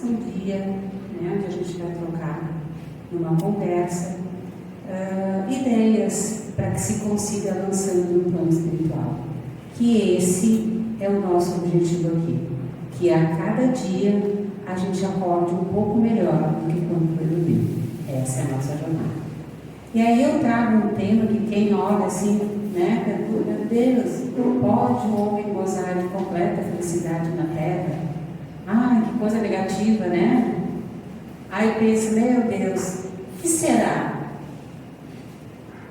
Um dia, né, onde a gente vai trocar numa conversa ideias para que se consiga avançando no plano espiritual. Que esse é o nosso objetivo aqui. Que a cada dia a gente acorde um pouco melhor do que quando foi dormir. Essa é a nossa jornada. E aí eu trago um tema que quem olha assim, né, pergunta: meu Deus, pode o homem gozar de completa felicidade na Terra? Ai, que coisa negativa, né? Aí pensa: meu Deus, o que será?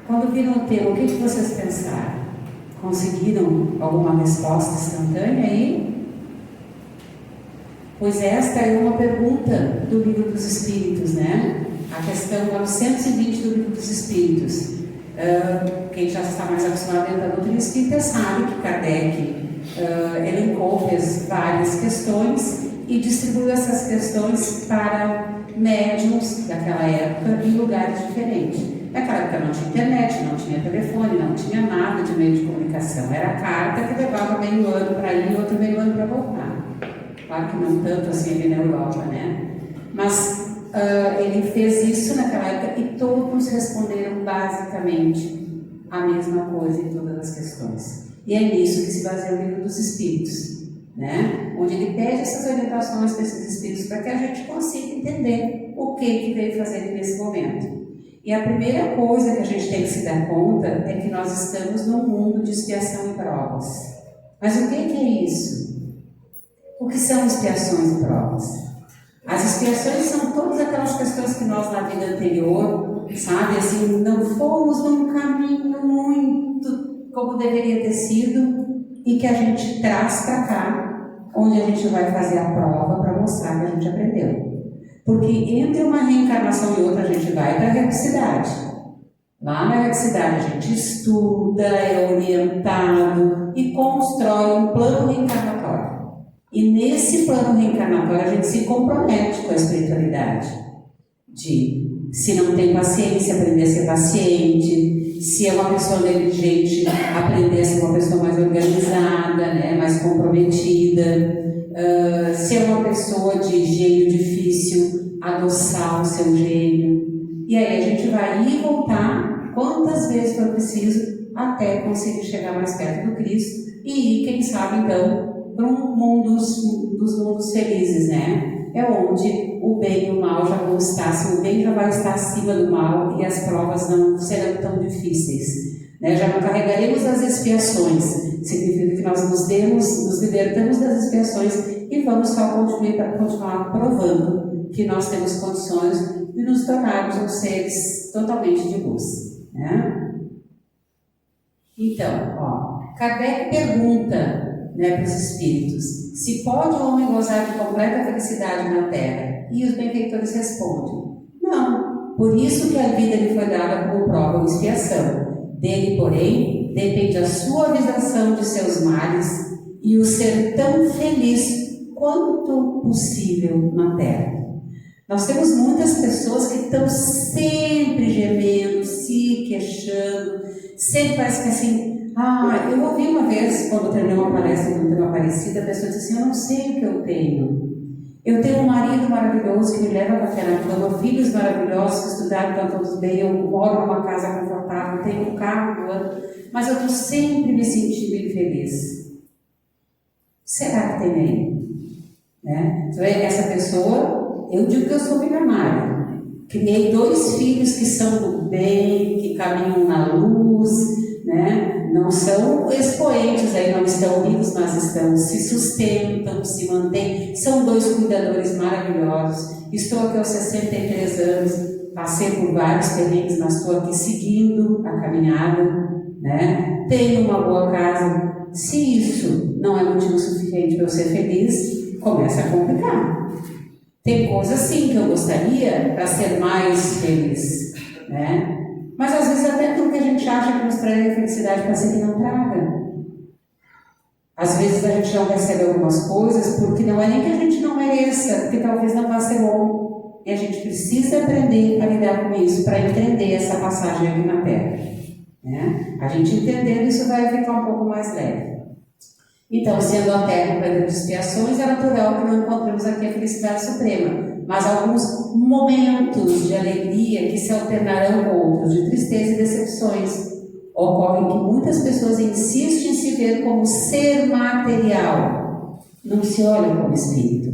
Quando viram o tema, o que vocês pensaram? Conseguiram alguma resposta instantânea aí? Pois esta é uma pergunta do Livro dos Espíritos, né? A questão 920 do Livro dos Espíritos. Quem já está mais acostumado dentro da doutrina espírita sabe que Kardec elencou, fez várias questões e distribuiu essas questões para médiuns daquela época em lugares diferentes. Naquela época não tinha internet, não tinha telefone, não tinha nada de meio de comunicação. Era a carta que levava meio ano para ir e outro meio ano para voltar. Claro que não tanto assim ali na Europa, né? Mas ele fez isso naquela época e todos responderam basicamente a mesma coisa em todas as questões. E é nisso que se baseia o Livro dos Espíritos, né? Onde ele pede essas orientações para esses espíritos para que a gente consiga entender o que veio fazer nesse momento. E a primeira coisa que a gente tem que se dar conta é que nós estamos num mundo de expiação e provas. Mas o que é isso? O que são expiações e provas? As expiações são todas aquelas questões que nós na vida anterior, sabe, assim, não fomos num caminho muito como deveria ter sido e que a gente traz para cá, onde a gente vai fazer a prova para mostrar que a gente aprendeu. Porque entre uma reencarnação e outra a gente vai para a erreticidade. Lá na erreticidade a gente estuda, é orientado e constrói um plano reencarnatório. E nesse plano reencarnatório a gente se compromete com a espiritualidade. Se não tem paciência, aprender a ser paciente. Se é uma pessoa negligente, aprender a ser uma pessoa mais organizada, né, mais comprometida. Se é uma pessoa de gênio difícil, adoçar o seu gênio. E aí a gente vai ir e voltar quantas vezes for preciso até conseguir chegar mais perto do Cristo e ir, quem sabe então, para um mundo dos mundos felizes, né? É onde o bem e o mal já vão estar, assim, o bem já vai estar acima do mal e as provas não serão tão difíceis. Né? Já não carregaremos as expiações, significa que nós nos libertamos das expiações e vamos só continuar provando que nós temos condições de nos tornarmos uns seres totalmente de luz. Né? Então, Kardec pergunta, né, para os espíritos: se pode o homem gozar de completa felicidade na Terra? E os benfeitores respondem: não, por isso que a vida lhe foi dada como prova ou expiação. Dele, porém, depende a suavização de seus males e o ser tão feliz quanto possível na Terra. Nós temos muitas pessoas que estão sempre gemendo, se queixando, sempre parece que assim... eu ouvi uma vez, quando eu terminei uma palestra no tema Aparecida, a pessoa disse assim: eu não sei o que eu tenho. Eu tenho um marido maravilhoso que me leva para a cama, filhos maravilhosos que estudaram, estão todos bem, eu moro numa casa confortável, tenho um carro do ano, mas eu estou sempre me sentindo infeliz. Será que tem aí? Né? Então, essa pessoa, eu digo que eu sou milionária. Criei 2 filhos que são do bem, que caminham na luz, né? Não são expoentes aí, não estão ricos, mas se sustentam, se mantêm. São 2 cuidadores maravilhosos. Estou aqui aos 63 anos, passei por vários perrengues, mas estou aqui seguindo a caminhada, né? Tenho uma boa casa. Se isso não é motivo suficiente para eu ser feliz, começa a complicar. Tem coisas sim que eu gostaria para ser mais feliz, né? Mas às vezes até aquilo que a gente acha que nos traz felicidade para ser que não traga. Às vezes a gente não recebe algumas coisas porque não é nem que a gente não mereça, porque talvez não vá ser bom. E a gente precisa aprender a lidar com isso, para entender essa passagem aqui na Terra. Né? A gente entendendo isso vai ficar um pouco mais leve. Então, sendo a terra um planeta de expiações, é natural que não encontremos aqui a felicidade suprema. Mas alguns momentos de alegria que se alternarão com outros de tristeza e decepções. Ocorre que muitas pessoas insistem em se ver como ser material, não se olham como espírito,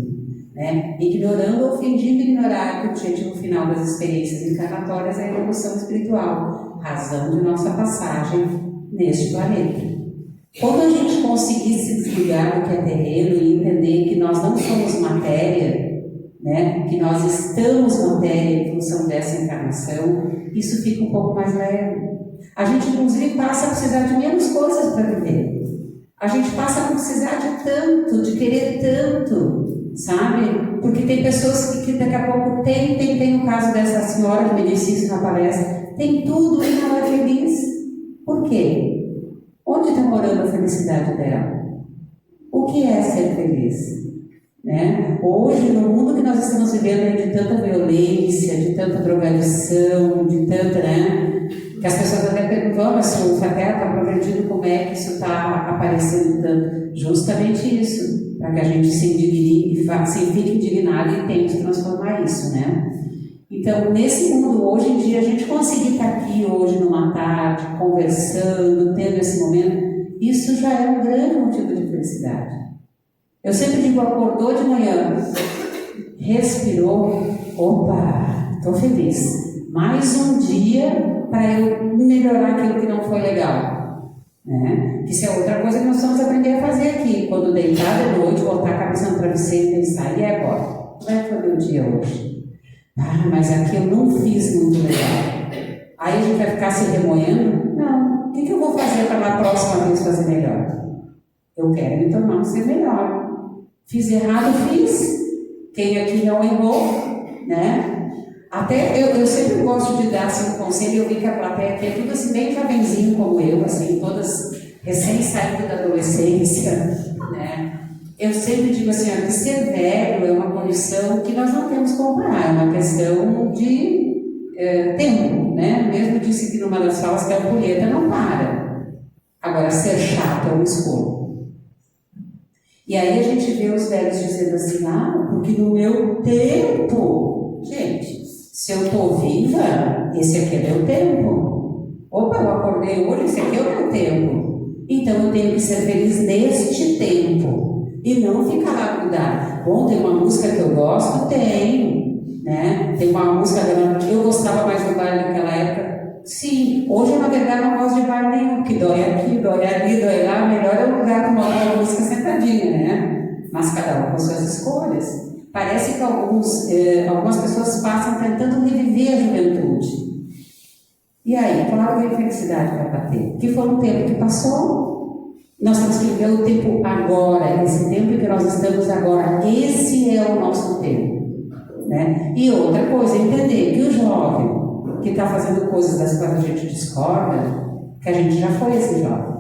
né? Ignorando ou fingindo ignorar que o objetivo final das experiências encarnatórias é a evolução espiritual, razão de nossa passagem neste planeta. Quando a gente conseguir se desligar do que é terreno e entender que nós não somos matéria, né? Que nós estamos matéria em função dessa encarnação, isso fica um pouco mais leve. A gente, inclusive, passa a precisar de menos coisas para viver. A gente passa a precisar de tanto, de querer tanto, sabe? Porque tem pessoas que daqui a pouco tem o caso dessa senhora que me disse isso na palestra, tem tudo e não é feliz. Por quê? Onde está morando a felicidade dela? O que é ser feliz? Né? Hoje, no mundo que nós estamos vivendo de tanta violência, de tanta drogadição, de tanta, né? Que as pessoas até perguntam, mas o Faté está progredindo, como é que isso está aparecendo tanto? Justamente isso, para que a gente se indigne, se fique indignado e tente transformar isso, né? Então, nesse mundo, hoje em dia, a gente conseguir estar aqui hoje, numa tarde, conversando, tendo esse momento, isso já é um grande motivo de felicidade. Eu sempre digo, acordou de manhã, respirou, opa, estou feliz. Mais um dia para eu melhorar aquilo que não foi legal. Né? Isso é outra coisa que nós vamos aprender a fazer aqui. Quando deitar de noite, botar a cabeça no travesseiro e pensar, e agora? Como é que foi meu dia hoje? Ah, mas aqui eu não fiz muito legal. Aí a gente vai ficar se remoendo? Não. O que eu vou fazer para na próxima vez fazer melhor? Eu quero me tornar um ser melhor. Fiz errado, fiz. Quem aqui não errou, né? Até eu sempre gosto de dar assim, um conselho. Eu vi que a plateia aqui é tudo assim, bem jovenzinho como eu, assim, todas recém-saídas da adolescência, né? Eu sempre digo assim, que ser velho é uma condição que nós não temos como parar, é uma questão de tempo, né? Mesmo disse que numa das falas que a ampulheta não para. Agora, ser chato é uma escolha. E aí a gente vê os velhos dizendo assim, porque no meu tempo, gente, se eu estou viva, esse aqui é meu tempo. Opa, eu acordei hoje, esse aqui é o meu tempo. Então eu tenho que ser feliz neste tempo. E não ficar lá grudado. Bom, tem uma música que eu gosto? Tem. Né? Tem uma música que eu gostava mais do baile naquela época. Sim, hoje na verdade não gosto de baile nenhum, que dói aqui, dói ali, dói lá. Melhor é o lugar com uma música sentadinha, né? Mas cada um com suas escolhas. Parece que algumas pessoas passam tentando reviver a juventude. E aí, claro que a infelicidade vai bater. Que foi um tempo que passou, nós temos que viver o tempo agora, esse tempo que nós estamos agora, esse é o nosso tempo. Né? E outra coisa, entender que o jovem que está fazendo coisas das quais a gente discorda, que a gente já foi esse jovem.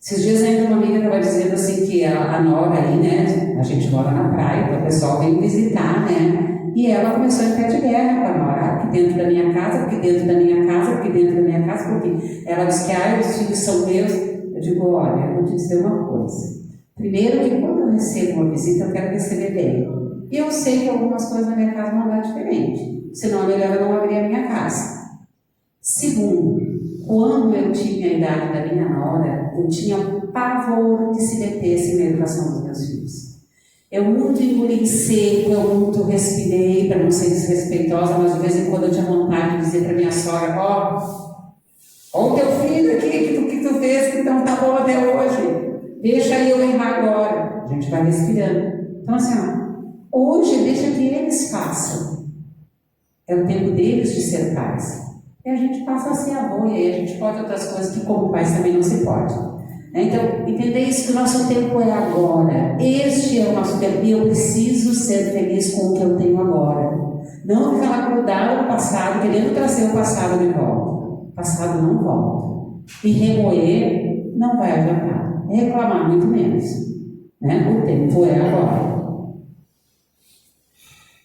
Esses dias ainda uma amiga estava dizendo assim que a Nora ali, né, a gente mora na praia, então o pessoal vem visitar, né, e ela começou em pé de guerra com a Nora, aqui dentro da minha casa, porque dentro da minha casa, porque dentro da minha casa, porque ela disse que os filhos são meus. Eu digo, olha, eu vou te dizer uma coisa. Primeiro que quando eu recebo uma visita, eu quero receber bem. E eu sei que algumas coisas na minha casa vão dar diferente, senão é melhor eu não abrir a minha casa. Segundo, quando eu tinha a idade da minha nora, eu tinha um pavor que se metesse na educação dos meus filhos. Eu muito engoli em seco, eu muito respirei para não ser desrespeitosa, mas de vez em quando eu tinha vontade de dizer para minha sogra, ó o teu filho aqui, que tu fez, que não tá bom até hoje. Deixa eu errar agora. A gente vai respirando. Então assim, hoje deixa que eles façam. É o tempo deles de ser pais. E a gente passa a ser avô, e aí a gente pode outras coisas que como pais também não se pode. Então, entender isso, que o nosso tempo é agora. Este é o nosso tempo e eu preciso ser feliz com o que eu tenho agora. Não ficar grudado no passado, querendo trazer o passado de volta. O passado não volta. E remoer não vai adiantar. Reclamar muito menos. Né? O tempo é agora.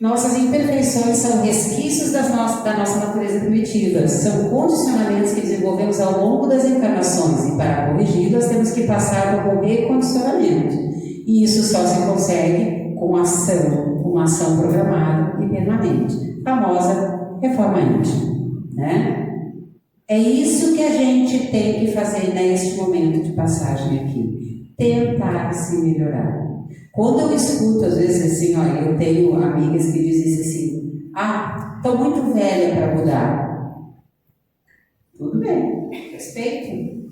Nossas imperfeições são resquícios da nossa natureza primitiva, são condicionamentos que desenvolvemos ao longo das encarnações e para corrigi-las temos que passar por um recondicionamento. E isso só se consegue com uma ação programada e permanente, famosa reforma íntima, né? É isso que a gente tem que fazer neste momento de passagem aqui, tentar se melhorar. Quando eu escuto, às vezes, assim, ó, eu tenho amigas que dizem assim, estou muito velha para mudar. Tudo bem, respeito.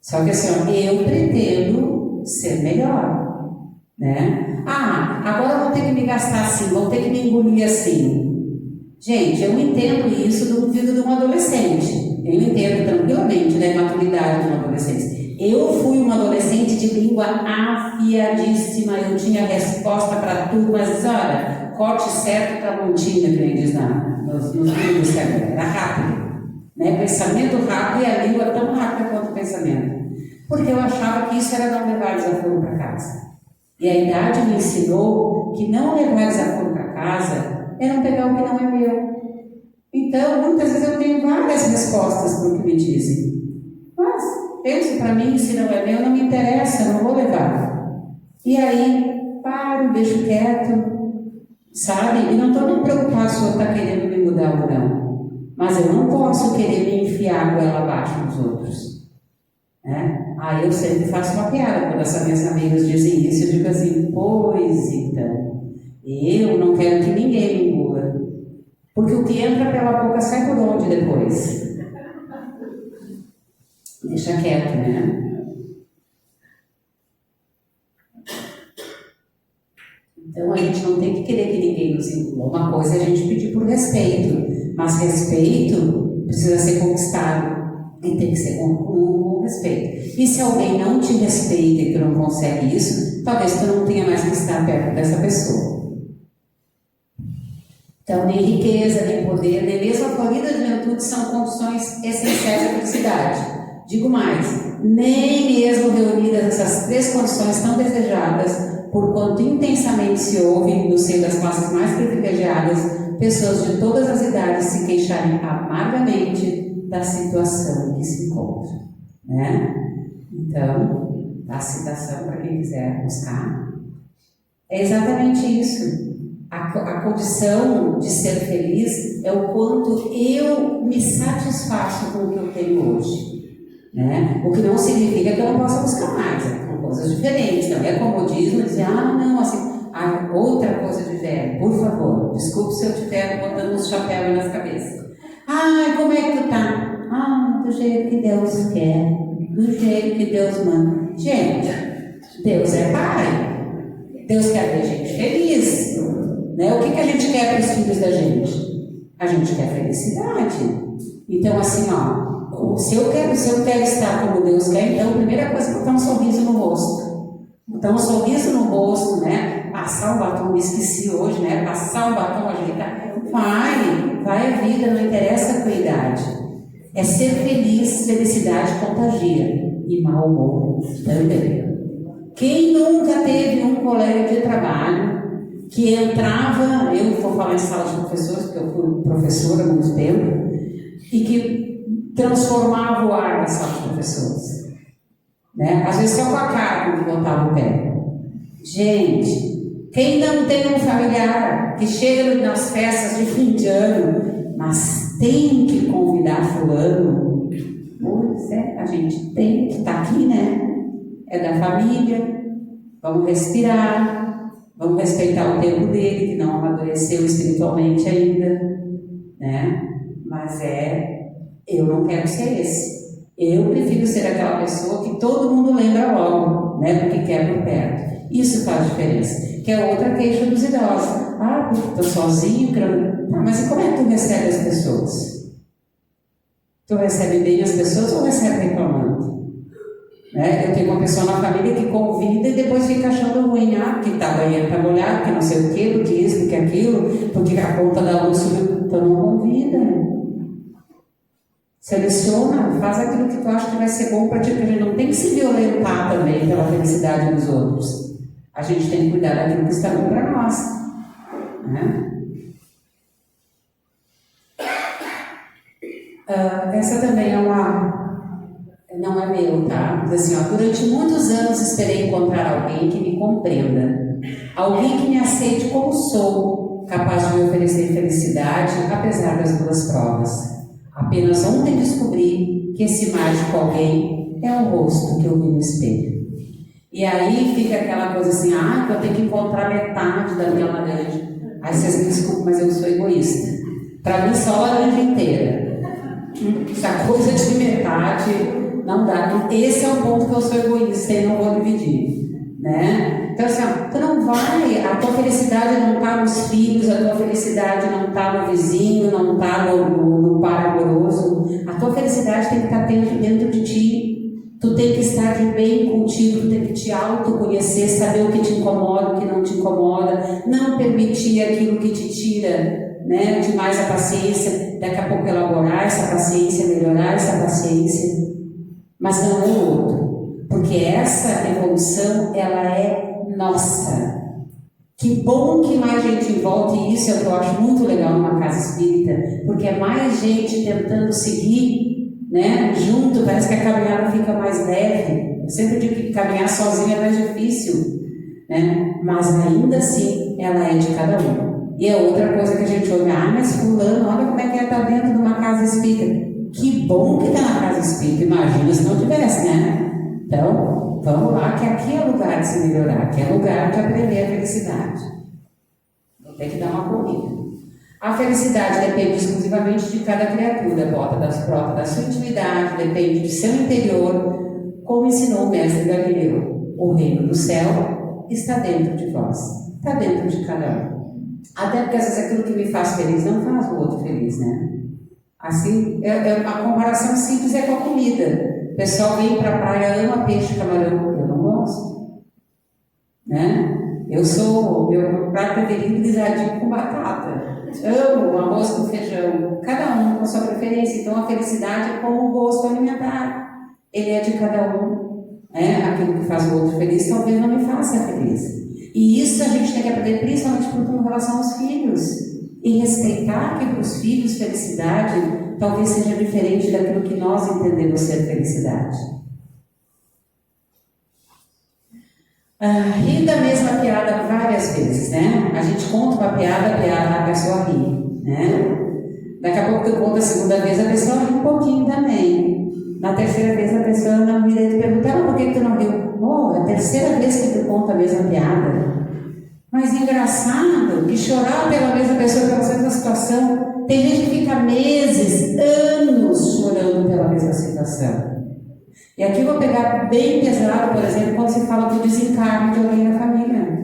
Só que assim, ó, eu pretendo ser melhor, né? Agora vão ter que me gastar assim, vão ter que me engolir assim. Gente, eu entendo isso do vida de um adolescente. Eu entendo tranquilamente da imaturidade de um adolescente. Eu fui uma adolescente de língua afiadíssima, eu tinha resposta para tudo, mas olha, corte certo para montinha, que nem diz nos livros que era rápido, né? Pensamento rápido e a língua tão rápida quanto o pensamento. Porque eu achava que isso era não levar desaforo para casa. E a idade me ensinou que não levar desaforo para casa é não pegar o que não é meu. Então, muitas vezes eu tenho várias respostas para o que me dizem. Mas, penso para mim, se não é meu, não me interessa, eu não vou levar. E aí, paro, deixo quieto, sabe? E não estou nem preocupado se o outro está querendo me mudar ou não. Mas eu não posso querer me enfiar a goela abaixo dos outros. Né? Aí eu sempre faço uma piada quando essas minhas amigas dizem isso, eu digo assim, pois então, eu não quero que ninguém me engula. Porque o que entra pela boca sai por onde depois? Deixa quieto, né? Então a gente não tem que querer que ninguém nos engula. Uma coisa é a gente pedir por respeito, mas respeito precisa ser conquistado e tem que ser com respeito. E se alguém não te respeita e tu não consegue isso, talvez tu não tenha mais que estar perto dessa pessoa. Então, nem riqueza, nem poder, nem mesmo a florida juventude são condições essenciais da felicidade. Digo mais, nem mesmo reunidas essas três condições tão desejadas, por quanto intensamente se ouve no seio das classes mais privilegiadas, pessoas de todas as idades se queixarem amargamente da situação em que se encontram. Né? Então, a citação para quem quiser buscar, é exatamente isso. A condição de ser feliz é o quanto eu me satisfaço com o que eu tenho hoje. Né? O que não significa que eu não possa buscar mais, são coisas diferentes. Não é comodismo dizer, não, assim, outra coisa de velho, por favor, desculpe se eu estiver botando uns chapéus nas cabeças. Como é que tu tá? Do jeito que Deus quer, do jeito que Deus manda. Gente, Deus é Pai, Deus quer ver a gente feliz. Né? O que a gente quer para os filhos da gente? A gente quer felicidade. Então, assim, se eu quero estar como Deus quer, então a primeira coisa é botar um sorriso no rosto. Botar um sorriso no rosto, né? Passar o batom, me esqueci hoje, né? Passar o batom, ajeitar. Vai a vida, não interessa a tua idade. É ser feliz, felicidade contagia. E mau humor também. Quem nunca teve um colega de trabalho que entrava, eu vou falar em sala de professores, porque eu fui professora há muito tempo, e que transformava o ar da sala de professores. Né? Às vezes só com a cara que botava o pé. Gente, quem não tem um familiar que chega nas festas de fim de ano, mas tem que convidar fulano, pois é, a gente tem que estar aqui, né? É da família, vamos respirar. Vamos respeitar o tempo dele, que não amadureceu espiritualmente ainda, né? Mas eu não quero ser esse. Eu prefiro ser aquela pessoa que todo mundo lembra logo, né? Porque quer por perto. Isso faz diferença. Que é outra queixa dos idosos. Porque estou sozinho, mas e como é que tu recebe as pessoas? Tu recebe bem as pessoas ou recebe reclamando? Né? Eu tenho uma pessoa na família que convida e depois fica achando ruim, que tá banheiro para molhar, que não sei o que, do que isso, do que aquilo, porque a conta da luz subiu. Então não convida. Seleciona, faz aquilo que tu acha que vai ser bom para ti, porque a gente não tem que se violentar também pela felicidade dos outros. A gente tem que cuidar daquilo que está bom para nós. né? Essa também não é meu, tá? Diz assim, ó, durante muitos anos esperei encontrar alguém que me compreenda, alguém que me aceite como sou, capaz de me oferecer felicidade, apesar das duras provas. Apenas ontem descobri que esse mágico alguém é o rosto que eu vi no espelho. E aí fica aquela coisa assim, que eu tenho que encontrar metade da minha laranja. Aí vocês me desculpem, mas eu sou egoísta. Para mim, só a laranja inteira. Essa coisa de metade não dá. Esse é o ponto que eu sou egoísta e não vou dividir, né? Então assim, tu não vai, a tua felicidade não está nos filhos, a tua felicidade não está no vizinho, não está no par amoroso. A tua felicidade tem que estar dentro de ti. Tu tem que estar de bem contigo, tu tem que te autoconhecer, saber o que te incomoda, o que não te incomoda, não permitir aquilo que te tira, né, demais a paciência, daqui a pouco elaborar essa paciência, melhorar essa paciência, mas não é o outro, porque essa evolução, ela é nossa. Que bom que mais gente volte, e isso é o que eu acho muito legal numa casa espírita, porque é mais gente tentando seguir, né, junto, parece que a caminhada fica mais leve. Eu sempre digo que caminhar sozinha é mais difícil, né, mas ainda assim ela é de cada um. E é outra coisa que a gente olha, mas fulano, olha como é que está dentro de uma casa espírita. Que bom que está na casa espírita, imagina se não tivesse, né? Então, vamos lá, que aqui é lugar de se melhorar, aqui é lugar de aprender a felicidade. Vou ter que dar uma corrida. A felicidade depende exclusivamente de cada criatura, brota da sua intimidade, depende do seu interior, como ensinou o mestre Galileu. O reino do céu está dentro de vós, está dentro de cada um. Até porque às vezes aquilo que me faz feliz não faz o outro feliz, né? Assim, a comparação simples é com a comida. O pessoal vem para a praia, ama peixe, camarão, eu não gosto, né? Meu prato preferido guisadinho com batata. Amo o arroz com feijão. Cada um com a sua preferência. Então a felicidade é como o gosto alimentar. Ele é de cada um, né? Aquilo que faz o outro feliz talvez não me faça feliz. E isso a gente tem que aprender principalmente com relação aos filhos. E respeitar que para os filhos felicidade talvez seja diferente daquilo que nós entendemos ser felicidade. Rir da mesma piada várias vezes, né? A gente conta uma piada, a pessoa ri, né? Daqui a pouco tu conta a segunda vez, a pessoa ri um pouquinho também. Na terceira vez a pessoa não ri, e tu pergunta, por que tu não riu? É a terceira vez que tu conta a mesma piada. Mas engraçado que chorar pela mesma pessoa, pela mesma situação, tem gente que fica meses, anos chorando pela mesma situação. E aqui eu vou pegar bem pesado, por exemplo, quando se fala do desencarne de alguém na família.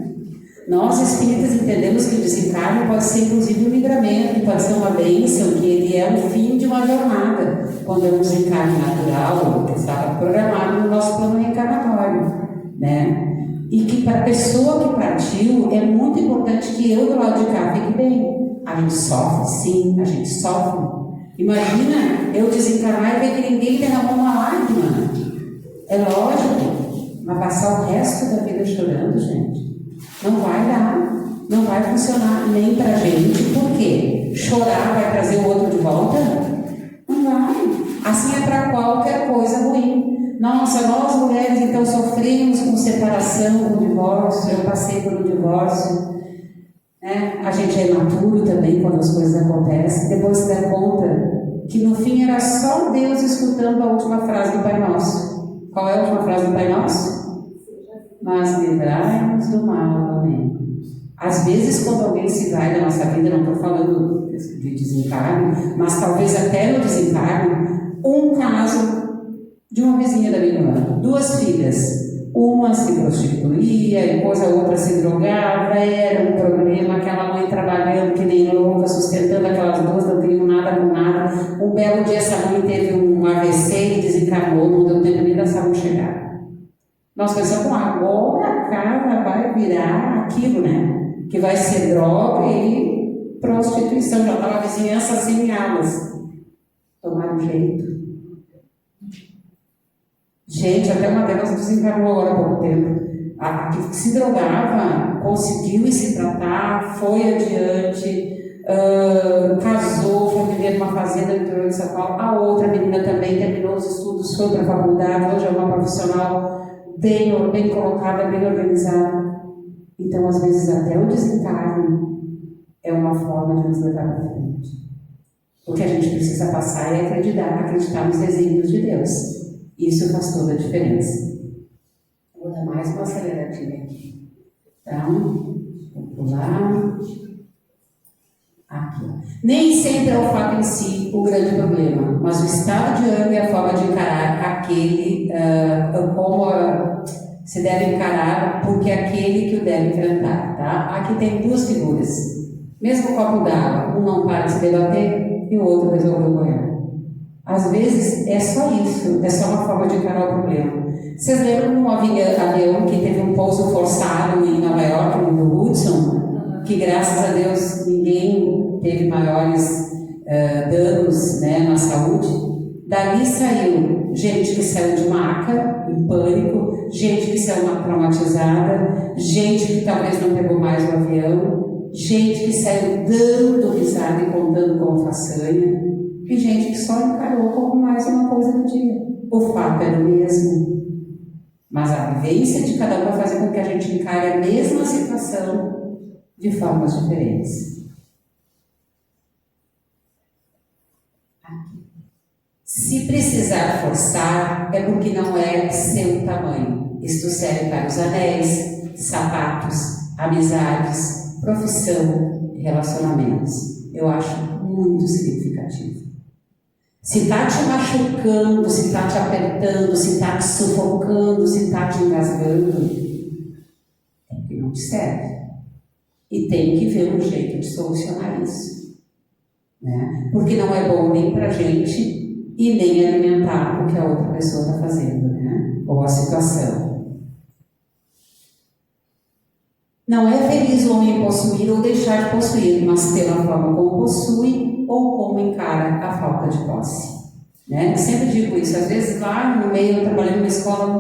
Nós espíritas entendemos que o desencarne pode ser inclusive um livramento, pode ser uma bênção, que ele é o fim de uma jornada, quando é um desencarne natural, que estava programado no nosso plano reencarnatório, né? E que para a pessoa que partiu, é muito importante que eu do lado de cá fique bem. A gente sofre, sim, a gente sofre. Imagina eu desencarnar e ver que ninguém derramou uma lágrima. É lógico, mas passar o resto da vida chorando, gente, não vai dar, não vai funcionar nem pra gente. Por quê? Chorar vai trazer o outro de volta? Não vai. Assim é para qualquer coisa ruim. Nossa, nós mulheres então sofremos com separação, com divórcio, eu passei por um divórcio, né? A gente é imaturo também quando as coisas acontecem, depois se dá conta que no fim era só Deus escutando a última frase do Pai Nosso. Qual é a última frase do Pai Nosso? Mas livrai-nos do mal, amém. Às vezes quando alguém se vai da nossa vida, não estou falando de desencarne, mas talvez até no desencarne, um caso de uma vizinha da minha irmã, 2 filhas, uma se prostituía, depois a outra se drogava, era um problema, aquela mãe trabalhando que nem louca, sustentando aquelas 2, não queriam nada com nada. Um belo dia essa mãe teve um AVC e desencarnou, não deu tempo nem da saúde chegar. Nós pensamos, agora a casa vai virar aquilo, né? Que vai ser droga e prostituição, já estava a vizinhança sem alas. Tomaram jeito. Gente, até uma delas desencarnou agora há pouco tempo. A que se drogava conseguiu se tratar, foi adiante, casou, foi viver numa fazenda no interior de São Paulo. A outra menina também terminou os estudos, foi para a faculdade, hoje é uma profissional bem colocada, bem organizada. Então, às vezes, até o desencarne é uma forma de nos levar para frente. O que a gente precisa passar é acreditar nos desígnios de Deus. Isso faz toda a diferença. Vou dar mais uma aceleradinha aqui. Então, vou pular. Aqui. Nem sempre é o fato em si o grande problema, mas o estado de ânimo e a forma de encarar aquele, como se deve encarar, porque é aquele que o deve enfrentar. Tá? Aqui tem duas figuras. Mesmo copo d'água, um não para de se debater e o outro resolveu boiar. Às vezes é só isso, é só uma forma de encarar o problema. Vocês lembram de um avião que teve um pouso forçado em Nova York, no Hudson, que graças a Deus ninguém teve maiores danos, né, na saúde? Dali saiu gente que saiu de maca, em pânico, gente que saiu traumatizada, gente que talvez não pegou mais o avião, gente que saiu dando risada e contando como façanha, e gente que só encarou como mais uma coisa do dia. O fato é o mesmo. Mas a vivência de cada um vai fazer com que a gente encare a mesma situação de formas diferentes. Se precisar forçar, é porque não é seu tamanho. Isto serve para os anéis, sapatos, amizades, profissão e relacionamentos. Eu acho muito significativo. Se está te machucando, se está te apertando, se está te sufocando, se está te engasgando, é que não te serve. E tem que ver um jeito de solucionar isso. Né? Porque não é bom nem para a gente e nem alimentar o que a outra pessoa está fazendo, né? Ou a situação. Não é feliz o homem possuir ou deixar de possuir, mas pela forma como possui ou como encara a falta de posse. Né? Eu sempre digo isso, às vezes lá no meio eu trabalhei numa escola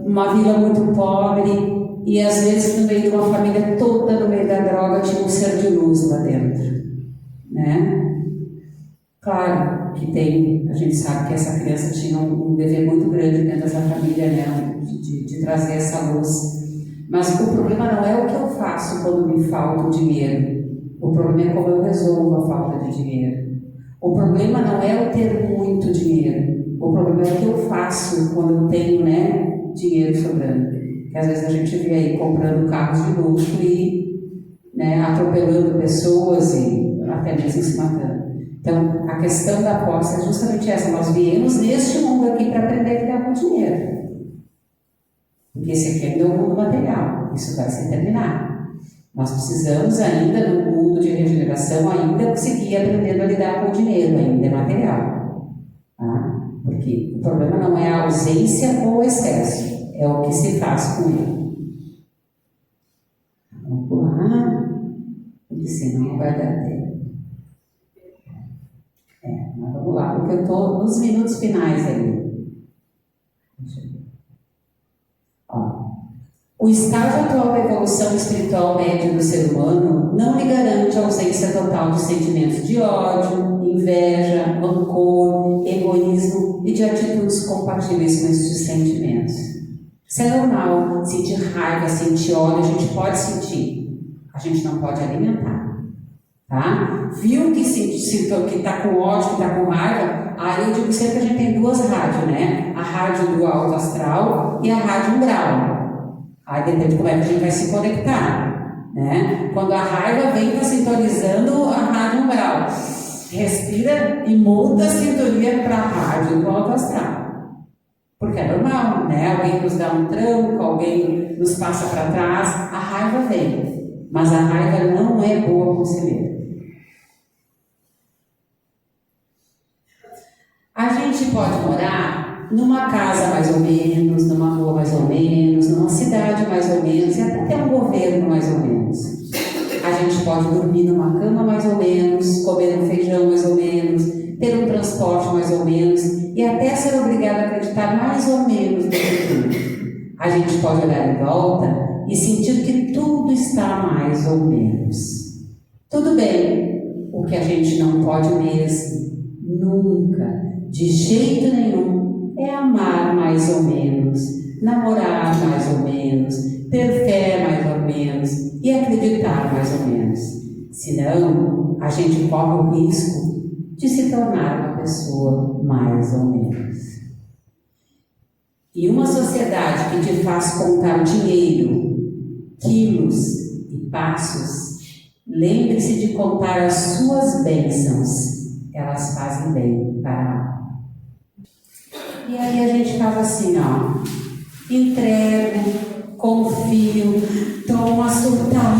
uma vila muito pobre, e às vezes no meio de uma família toda no meio da droga tinha um ser de luz lá dentro. Né? Claro que a gente sabe que essa criança tinha um dever muito grande dentro dessa família, né? de trazer essa luz. Mas o problema não é o que eu faço quando me falta o dinheiro. O problema é como eu resolvo a falta de dinheiro. O problema não é eu ter muito dinheiro. O problema é o que eu faço quando eu tenho, né, dinheiro sobrando. Porque às vezes a gente vê aí comprando carros de luxo e, né, atropelando pessoas e até mesmo se matando. Então, a questão da posse é justamente essa. Nós viemos neste mundo aqui para aprender a lidar com dinheiro. Porque esse aqui é o mundo material. Isso vai se terminar. Nós precisamos ainda, no mundo de regeneração, ainda conseguir aprender a lidar com o dinheiro, ainda é material. Tá? Porque o problema não é a ausência ou o excesso, é o que se faz com ele. Vamos pular, porque senão não vai dar tempo. Mas vamos lá, porque eu estou nos minutos finais aí. Deixa eu ver. O estágio atual da evolução espiritual média do ser humano não lhe garante a ausência total de sentimentos de ódio, inveja, rancor, egoísmo e de atitudes compatíveis com esses sentimentos. Isso é normal, sentir raiva, sentir ódio, a gente pode sentir, a gente não pode alimentar. Tá? Viu que está com ódio, que está com raiva? Aí eu digo sempre que a gente tem duas rádios, né? A rádio do alto astral e a rádio umbral. Aí depende de como é que a gente vai se conectar, né? Quando a raiva vem, está sintonizando a rádio umbral. Respira e muda a sintonia para a rádio do alto astral. Porque é normal, né? Alguém nos dá um tranco, alguém nos passa para trás, a raiva vem. Mas a raiva não é boa conselheira. A gente pode morar numa casa mais ou menos, numa rua mais ou menos, numa cidade mais ou menos, e até ter um governo mais ou menos. A gente pode dormir numa cama mais ou menos, comer um feijão mais ou menos, ter um transporte mais ou menos, e até ser obrigado a acreditar mais ou menos no futuro. pode olhar em volta e sentir que tudo está mais ou menos. Tudo bem, o que a gente não pode mesmo, nunca, de jeito nenhum, é amar mais ou menos, namorar mais ou menos, ter fé mais ou menos e acreditar mais ou menos. Senão, a gente corre o risco de se tornar uma pessoa mais ou menos. E uma sociedade que te faz contar dinheiro, quilos e passos, lembre-se de contar as suas bênçãos. Elas fazem bem para a alma. E aí a gente faz assim, ó. Entrego, confio, tomo uma surtada.